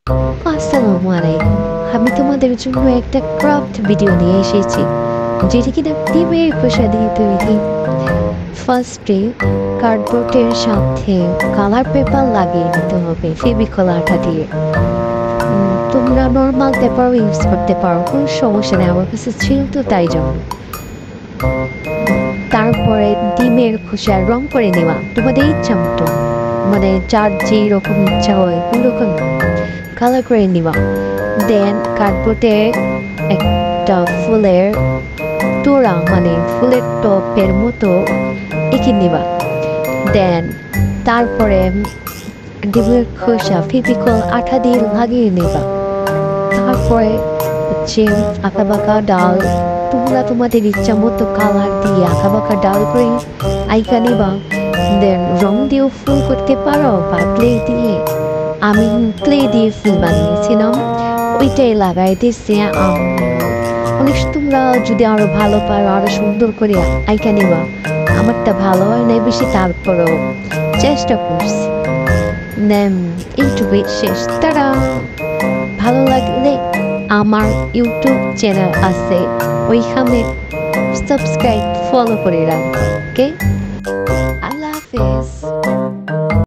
আসসালামু আলাইকুম। আমি তোমাদের জন্য একটা ক্রাফট ভিডিও নিয়ে এসেছি, যেটি কিনা ডিমের খোসা দিয়ে তৈরি। ফার্স্টে কার্ডবোর্ডের সাথে কালার পেপার লাগিয়ে নিতে হবে ফেভিকল আঠা দিয়ে। তোমরা নর্মাল পেপারও ইউজ করতে পারো, কোনো সমস্যা নেই, আমার কাছে ছিল তো তাই জন্য। তারপরে ডিমের খোসা রং করে নেওয়া তোমাদের ইচ্ছা মতো, মানে যার যেই রকম ইচ্ছা হয় ওই রকম কালার করে নেওয়া। দেন কার্ডবোর্ডে একটা ফুলের তোড়া, মানে ফুলের টপের মতো এঁকে নেওয়া। দেন তারপরে ডিমের খোসা ফেভিকল আঠা দিয়ে লাগিয়ে নেবা। তারপরে হচ্ছে আঁকা বাঁকা ডাল, তোমরা তোমাদের ইচ্ছা মতো কালার দিয়ে আঁকা বাঁকা ডাল করে আইকা নেবা। দেন রং দিয়েও ফুল করতে পারো বা ক্লে দিয়ে। আমি ক্লে দিয়ে ফুল বানিয়েছিলাম, ওইটাই লাগাই দিয়েছি। অনেক তোমরা যদি আরো ভালো পারো আরো সুন্দর করে আইকা নেবা। আমারটা ভালো হয় নাই বেশি, তারপরেও চেষ্টা করছি। দেন এইটুকুই শেষ। তারা ভালো লাগলে আমার ইউটিউব চ্যানেল আছে, ওইখানে সাবস্ক্রাইব ফলো করে রাখো। ওকে, আল্লাহ হাফেজ।